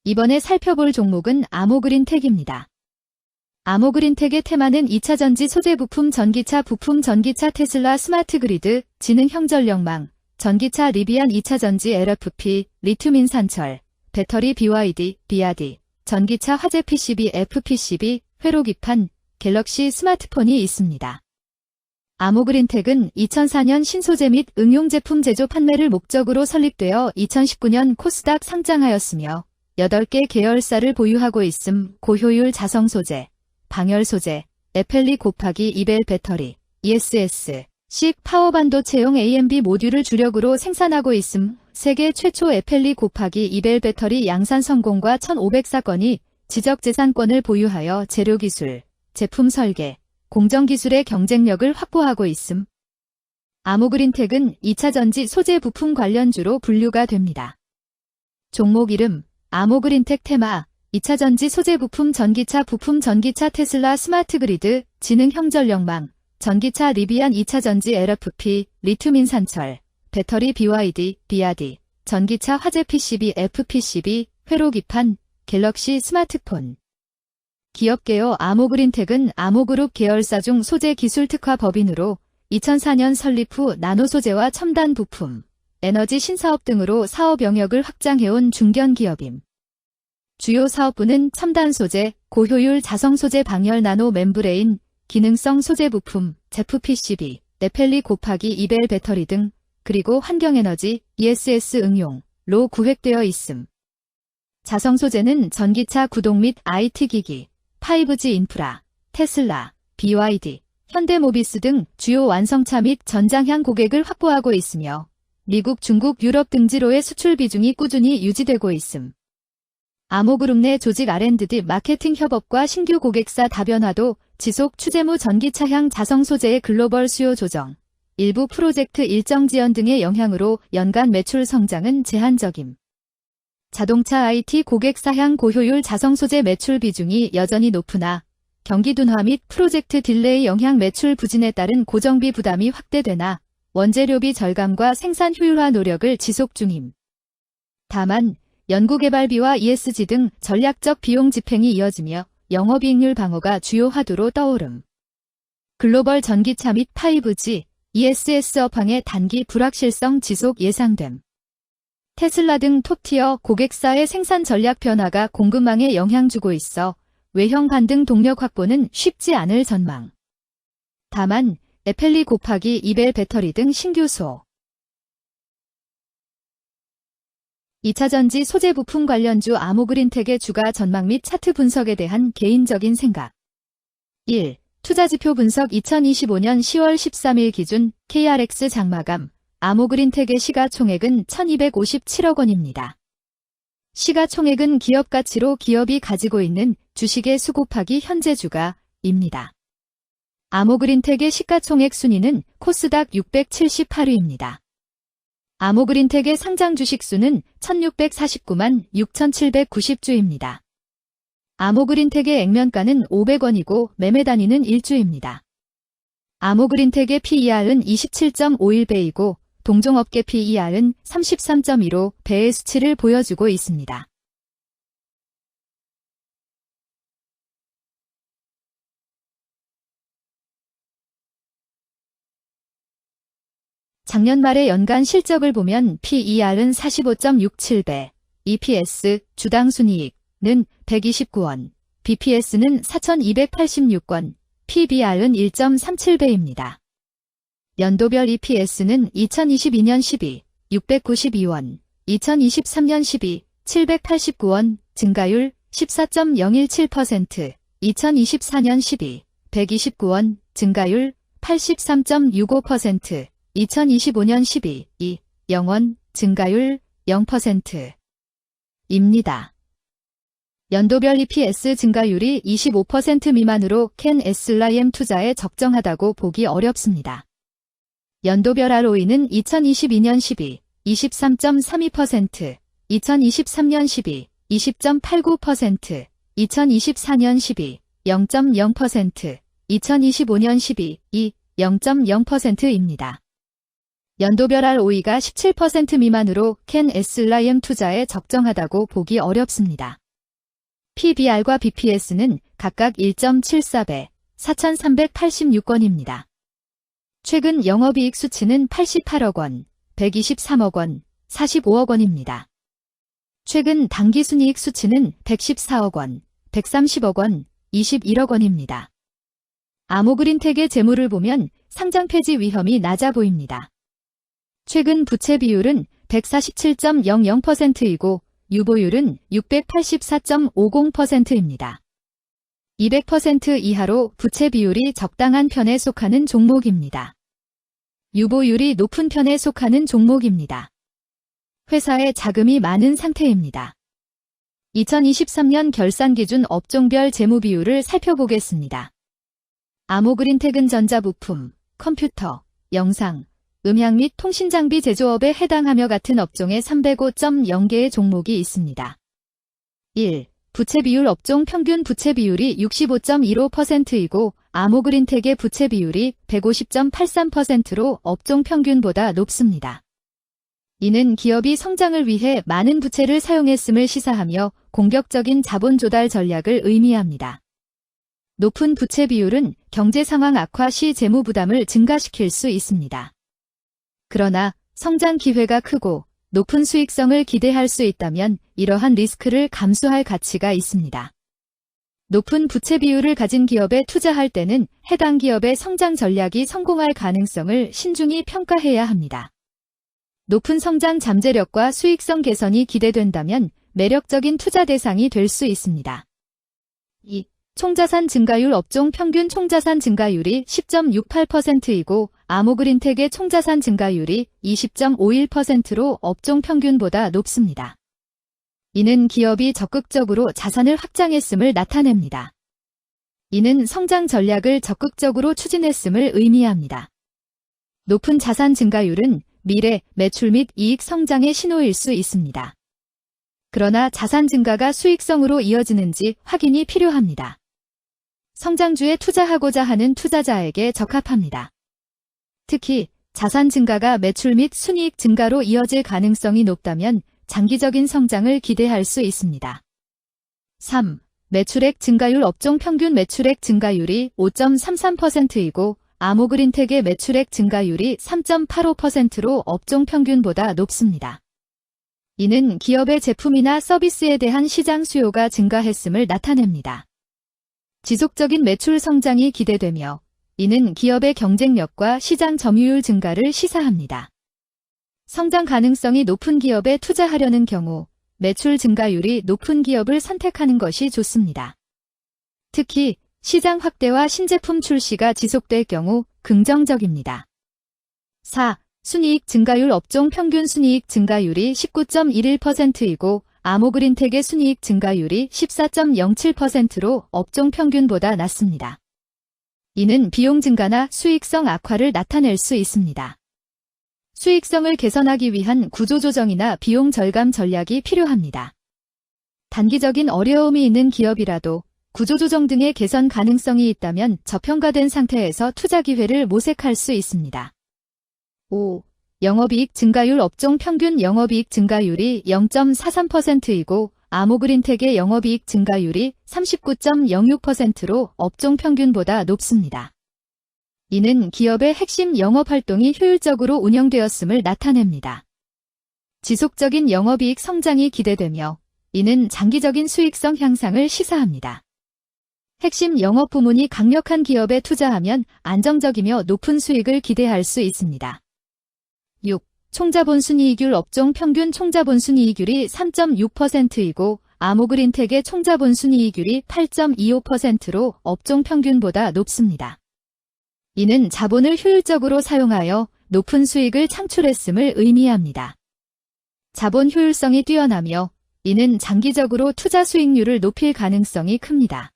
이번에 살펴볼 종목은 아모그린텍입니다. 아모그린텍의 테마는 2차 전지 소재 부품, 전기차 부품, 전기차 테슬라 스마트 그리드, 지능형 전력망, 전기차 리비안 2차 전지 LFP, 리튬 인산철, 배터리 BYD, BRD, 전기차 화재 PCB, FPCB, 회로 기판, 갤럭시 스마트폰이 있습니다. 아모그린텍은 2004년 신소재 및 응용 제품 제조 판매를 목적으로 설립되어 2019년 코스닥 상장하였으며 8개 계열사를 보유하고 있음. 고효율 자성 소재, 방열 소재, 에펠리 곱하기 이벨 배터리, ESS, 식 파워 반도체용 AMB 모듈을 주력으로 생산하고 있음. 세계 최초 에펠리 곱하기 이벨 배터리 양산 성공과 1504건이 지적재산권을 보유하여 재료 기술, 제품 설계, 공정 기술의 경쟁력을 확보하고 있음. 아모그린텍은 2차 전지 소재 부품 관련주로 분류가 됩니다. 종목 이름 아모그린텍 테마 2차 전지 소재 부품, 전기차 부품, 전기차 테슬라 스마트 그리드, 지능형 전력망, 전기차 리비안 2차 전지 LFP, 리튬 인산철, 배터리 BYD, BRD, 전기차 화재 PCB, FPCB, 회로 기판, 갤럭시 스마트폰. 기업개요 아모그린텍은 아모그룹 계열사 중 소재 기술 특화 법인으로 2004년 설립 후 나노 소재와 첨단 부품, 에너지 신사업 등으로 사업 영역을 확장해온 중견 기업임. 주요 사업부는 첨단 소재, 고효율 자성 소재, 방열 나노 멤브레인, 기능성 소재 부품, FPCB, 에펠리 곱하기 이벨 배터리 등, 그리고 환경에너지, ESS 응용로 구획되어 있음. 자성 소재는 전기차 구동 및 IT 기기, 5G 인프라, 테슬라, BYD, 현대모비스 등 주요 완성차 및 전장향 고객을 확보하고 있으며 미국, 중국, 유럽 등지로의 수출 비중이 꾸준히 유지되고 있음. 아모그룹 내 조직 R&D 마케팅 협업과 신규 고객사 다변화도 지속 추재무 전기차향 자성 소재의 글로벌 수요 조정, 일부 프로젝트 일정 지연 등의 영향으로 연간 매출 성장은 제한적임. 자동차 IT 고객사향 고효율 자성 소재 매출 비중이 여전히 높으나 경기 둔화 및 프로젝트 딜레이 영향 매출 부진에 따른 고정비 부담이 확대되나 원재료비 절감과 생산 효율화 노력을 지속 중임. 다만 연구개발비와 ESG 등 전략적 비용 집행이 이어지며 영업이익률 방어가 주요 화두로 떠오름. 글로벌 전기차 및 5G, ESS 업황의 단기 불확실성 지속 예상됨. 테슬라 등 톱티어 고객사의 생산 전략 변화가 공급망에 영향 주고 있어 외형 반등 동력 확보는 쉽지 않을 전망. 다만 에펠리 곱하기 이벨 배터리 등 신규 소 2차 전지 소재 부품 관련주 아모그린텍의 주가 전망 및 차트 분석에 대한 개인적인 생각. 1. 투자지표 분석 2025년 10월 13일 기준 KRX 장마감 아모그린텍의 시가총액은 1257억 원입니다. 시가총액은 기업가치로 기업이 가지고 있는 주식의 수 곱하기 현재 주가입니다. 아모그린텍의 시가총액 순위는 코스닥 678위입니다. 아모그린텍의 상장 주식 수는 1649만 6790주입니다. 아모그린텍의 액면가는 500원이고 매매 단위는 1주입니다. 아모그린텍의 PER은 27.51배이고 동종업계 PER은 33.15배의 수치를 보여주고 있습니다. 작년 말의 연간 실적을 보면 PER은 45.67배, EPS, 주당 순이익은 129원, BPS는 4,286원, PBR은 1.37배입니다. 연도별 EPS는 2022년 12, 692원, 2023년 12, 789원, 증가율 14.017%, 2024년 12, 129원, 증가율 83.65%, 2025년 12, 0원, 증가율 0%입니다. 연도별 EPS 증가율이 25% 미만으로 캔 SLIM 투자에 적정하다고 보기 어렵습니다. 연도별 ROE는 2022년 12, 23.32%, 2023년 12, 20.89%, 2024년 12, 0.0%, 2025년 12, 0.0%입니다. 연도별 ROE가 17% 미만으로 캔 SLIM 투자에 적정하다고 보기 어렵습니다. PBR과 BPS는 각각 1.74배, 4,386건입니다. 최근 영업이익 수치는 88억 원, 123억 원, 45억 원입니다. 최근 당기순이익 수치는 114억 원, 130억 원, 21억 원입니다. 아모그린텍의 재물을 보면 상장 폐지 위험이 낮아 보입니다. 최근 부채 비율은 147.00%이고 유보율은 684.50%입니다. 200% 이하로 부채 비율이 적당한 편에 속하는 종목입니다. 유보율이 높은 편에 속하는 종목입니다. 회사에 자금이 많은 상태입니다. 2023년 결산 기준 업종별 재무 비율을 살펴보겠습니다. 아모그린텍은 전자부품, 컴퓨터, 영상, 음향 및 통신장비 제조업에 해당하며 같은 업종에 305.0개의 종목이 있습니다. 1. 부채 비율 업종 평균 부채 비율이 65.15%이고 아모그린텍의 부채 비율이 150.83%로 업종 평균보다 높습니다. 이는 기업이 성장을 위해 많은 부채를 사용했음을 시사하며 공격적인 자본 조달 전략을 의미합니다. 높은 부채 비율은 경제 상황 악화 시 재무 부담을 증가시킬 수 있습니다. 그러나 성장 기회가 크고 높은 수익성을 기대할 수 있다면 이러한 리스크를 감수할 가치가 있습니다. 높은 부채 비율을 가진 기업에 투자할 때는 해당 기업의 성장 전략이 성공할 가능성을 신중히 평가해야 합니다. 높은 성장 잠재력과 수익성 개선이 기대된다면 매력적인 투자 대상이 될 수 있습니다. 2. 총자산 증가율 업종 평균 총자산 증가율이 10.68%이고 아모그린텍의 총자산 증가율이 20.51%로 업종 평균보다 높습니다. 이는 기업이 적극적으로 자산을 확장했음을 나타냅니다. 이는 성장 전략을 적극적으로 추진했음을 의미합니다. 높은 자산 증가율은 미래, 매출 및 이익 성장의 신호일 수 있습니다. 그러나 자산 증가가 수익성으로 이어지는지 확인이 필요합니다. 성장주에 투자하고자 하는 투자자에게 적합합니다. 특히 자산 증가가 매출 및 순이익 증가로 이어질 가능성이 높다면 장기적인 성장을 기대할 수 있습니다. 3. 매출액 증가율 업종 평균 매출액 증가율이 5.33%이고 아모그린텍의 매출액 증가율이 3.85%로 업종 평균보다 높습니다. 이는 기업의 제품이나 서비스에 대한 시장 수요가 증가했음을 나타냅니다. 지속적인 매출 성장이 기대되며 이는 기업의 경쟁력과 시장 점유율 증가를 시사합니다. 성장 가능성이 높은 기업에 투자하려는 경우 매출 증가율이 높은 기업을 선택하는 것이 좋습니다. 특히 시장 확대와 신제품 출시가 지속될 경우 긍정적입니다. 4. 순이익 증가율 업종 평균 순이익 증가율이 19.11%이고 아모그린텍의 순이익 증가율이 14.07%로 업종 평균보다 낮습니다. 이는 비용 증가나 수익성 악화를 나타낼 수 있습니다. 수익성을 개선하기 위한 구조조정이나 비용 절감 전략이 필요합니다. 단기적인 어려움이 있는 기업이라도 구조조정 등의 개선 가능성이 있다면 저평가된 상태에서 투자 기회를 모색할 수 있습니다. 5. 영업이익 증가율 업종 평균 영업이익 증가율이 0.43%이고 아모그린텍의 영업이익 증가율이 39.06%로 업종 평균보다 높습니다. 이는 기업의 핵심 영업활동이 효율적으로 운영되었음을 나타냅니다. 지속적인 영업이익 성장이 기대되며 이는 장기적인 수익성 향상을 시사합니다. 핵심 영업 부문이 강력한 기업에 투자하면 안정적이며 높은 수익을 기대할 수 있습니다. 6. 총자본순이익률 업종 평균 총자본순이익률이 3.6%이고 아모그린텍의 총자본순이익률이 8.25%로 업종 평균보다 높습니다. 이는 자본을 효율적으로 사용하여 높은 수익을 창출했음을 의미합니다. 자본 효율성이 뛰어나며 이는 장기적으로 투자 수익률을 높일 가능성이 큽니다.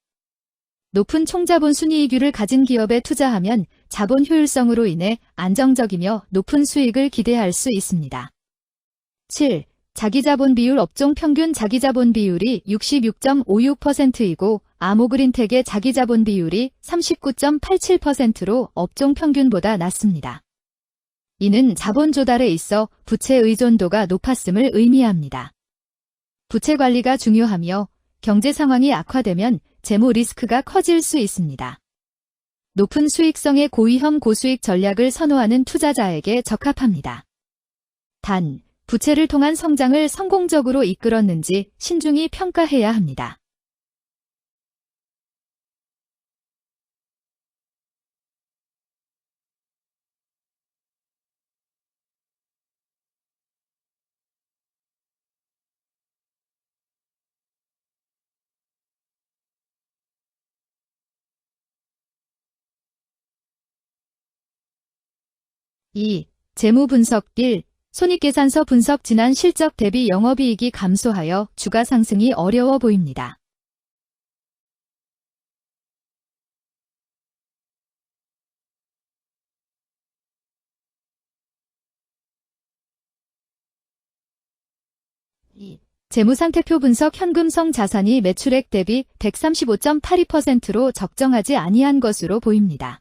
높은 총자본 순이익률을 가진 기업에 투자하면 자본 효율성으로 인해 안정적이며 높은 수익을 기대할 수 있습니다. 7. 자기자본 비율 업종 평균 자기자본 비율이 66.56%이고 아모그린텍의 자기자본 비율이 39.87%로 업종 평균보다 낮습니다. 이는 자본 조달에 있어 부채 의존도가 높았음을 의미합니다. 부채 관리가 중요하며 경제 상황이 악화되면 재무 리스크가 커질 수 있습니다. 높은 수익성의 고위험 고수익 전략을 선호하는 투자자에게 적합합니다. 단, 부채를 통한 성장을 성공적으로 이끌었는지 신중히 평가해야 합니다. 이 재무 분석 1. 손익계산서 분석 지난 실적 대비 영업이익이 감소하여 주가 상승이 어려워 보입니다. 재무상태표 분석 현금성 자산이 매출액 대비 135.82%로 적정하지 아니한 것으로 보입니다.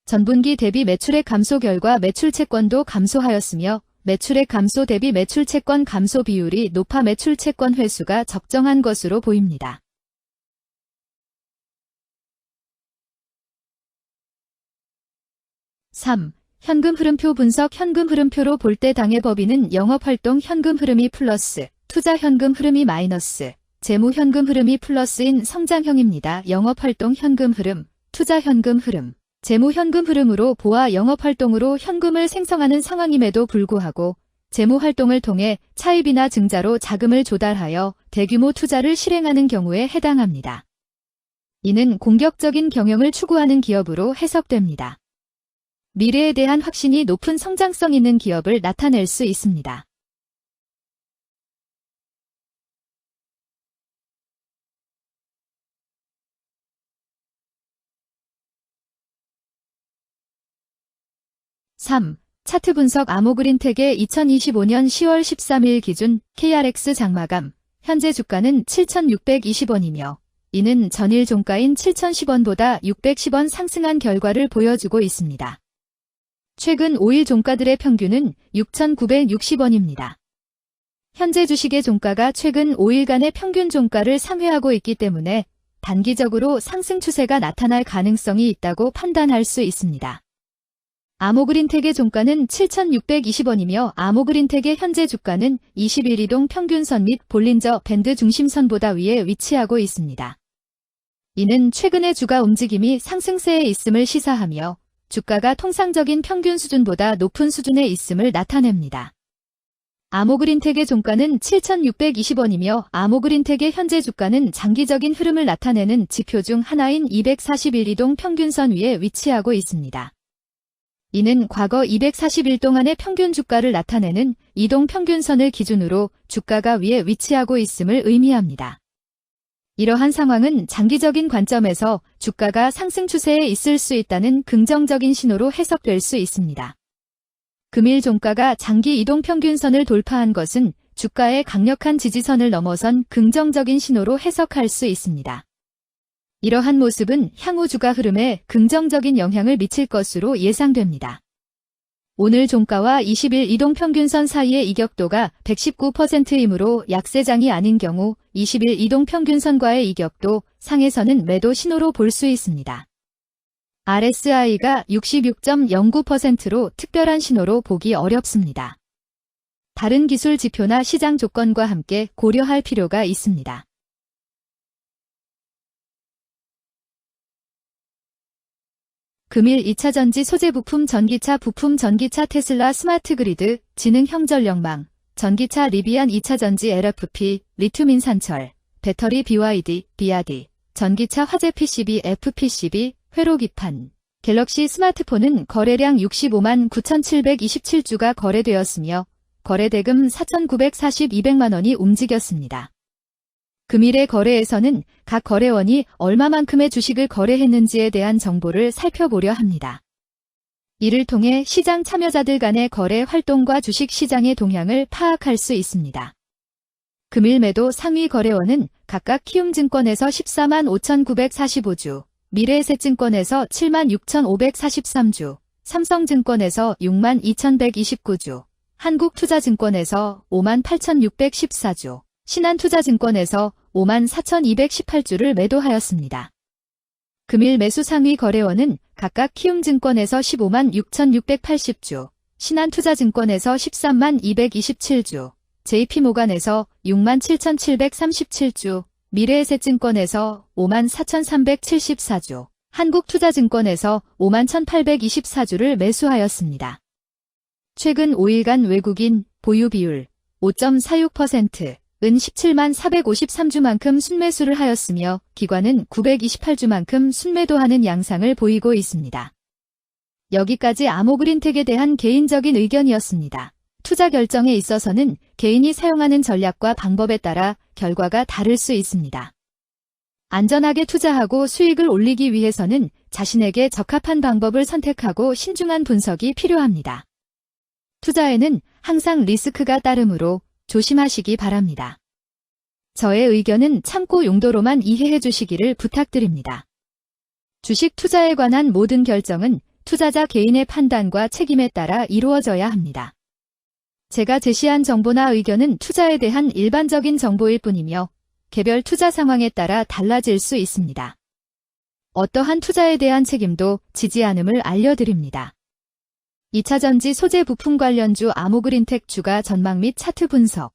전분기 대비 매출액 감소 결과 매출채권도 감소하였으며 매출액 감소 대비 매출채권 감소 비율이 높아 매출채권 회수가 적정한 것으로 보입니다. (3) 현금 흐름표 분석 현금 흐름표로 볼 때 당해 법인은 영업활동 현금 흐름이 플러스, 투자 현금 흐름이 마이너스, 재무 현금 흐름이 플러스인 성장형입니다. 영업활동 현금 흐름, 투자 현금 흐름, 재무 현금 흐름으로 보아 영업활동으로 현금을 생성하는 상황임에도 불구하고 재무활동을 통해 차입이나 증자로 자금을 조달하여 대규모 투자를 실행하는 경우에 해당합니다. 이는 공격적인 경영을 추구하는 기업으로 해석됩니다. 미래에 대한 확신이 높은 성장성 있는 기업을 나타낼 수 있습니다. (3) 차트 분석 아모그린텍의 2025년 10월 13일 기준 KRX 장마감, 현재 주가는 7,620원이며 이는 전일 종가인 7,010원보다 610원 상승한 결과를 보여주고 있습니다. 최근 5일 종가들의 평균은 6,960원입니다. 현재 주식의 종가가 최근 5일간의 평균 종가를 상회하고 있기 때문에 단기적으로 상승 추세가 나타날 가능성이 있다고 판단할 수 있습니다. 아모그린텍의 종가는 7,620원이며 아모그린텍의 현재 주가는 20일 이동 평균선 및 볼린저 밴드 중심선보다 위에 위치하고 있습니다. 이는 최근의 주가 움직임이 상승세에 있음을 시사하며 주가가 통상적인 평균 수준보다 높은 수준에 있음을 나타냅니다. 아모그린텍의 종가는 7,620원이며 아모그린텍의 현재 주가는 장기적인 흐름을 나타내는 지표 중 하나인 241 이동 평균선 위에 위치하고 있습니다. 이는 과거 240일 동안의 평균 주가를 나타내는 이동 평균선을 기준으로 주가가 위에 위치하고 있음을 의미합니다. 이러한 상황은 장기적인 관점에서 주가가 상승 추세에 있을 수 있다는 긍정적인 신호로 해석될 수 있습니다. 금일 종가가 장기 이동 평균선을 돌파한 것은 주가의 강력한 지지선을 넘어선 긍정적인 신호로 해석할 수 있습니다. 이러한 모습은 향후 주가 흐름에 긍정적인 영향을 미칠 것으로 예상됩니다. 오늘 종가와 20일 이동평균선 사이의 이격도가 119%이므로 약세장이 아닌 경우 20일 이동평균선과의 이격도 상에서는 매도 신호로 볼 수 있습니다. RSI가 66.09%로 특별한 신호로 보기 어렵습니다. 다른 기술 지표나 시장 조건과 함께 고려할 필요가 있습니다. 금일 2차전지 소재 부품 전기차 테슬라 스마트 그리드, 지능형 전력망, 전기차 리비안 2차전지 LFP, 리튬 인산철, 배터리 BYD, 비아디, 전기차 화재 PCB, FPCB, 회로 기판, 갤럭시 스마트폰은 거래량 65만 9,727주가 거래되었으며 거래대금 4,942백만 원이 움직였습니다. 금일의 거래에서는 각 거래원이 얼마만큼의 주식을 거래했는지에 대한 정보를 살펴보려 합니다. 이를 통해 시장 참여자들 간의 거래 활동과 주식 시장의 동향을 파악할 수 있습니다. 금일 매도 상위 거래원은 각각 키움증권에서 14만 5,945주, 미래에셋증권에서 7만 6,543주, 삼성증권에서 62,129주, 한국투자증권에서 58,614주, 신한투자증권에서 54,218주를 매도하였습니다. 금일 매수 상위 거래원은 각각 키움증권에서 156,680주, 신한투자증권에서 13,227주, JP모간에서 67,737주, 미래에셋증권에서 54,374주, 한국투자증권에서 51,824주를 매수하였습니다. 최근 5일간 외국인 보유 비율 5.46%, 은 17453주만큼 순매수를 하였으며 기관은 928주만큼 순매도하는 양상을 보이고 있습니다. 여기까지 아모그린텍에 대한 개인적인 의견이었습니다. 투자 결정에 있어서는 개인이 사용하는 전략과 방법에 따라 결과가 다를 수 있습니다. 안전하게 투자하고 수익을 올리기 위해서는 자신에게 적합한 방법을 선택하고 신중한 분석이 필요합니다. 투자에는 항상 리스크가 따르므로 조심하시기 바랍니다. 저의 의견은 참고 용도로만 이해해 주시기를 부탁드립니다. 주식 투자에 관한 모든 결정은 투자자 개인의 판단과 책임에 따라 이루어져야 합니다. 제가 제시한 정보나 의견은 투자에 대한 일반적인 정보일 뿐이며 개별 투자 상황에 따라 달라질 수 있습니다. 어떠한 투자에 대한 책임도 지지 않음을 알려드립니다. 2차전지 소재 부품 관련주 아모그린텍 주가 전망 및 차트 분석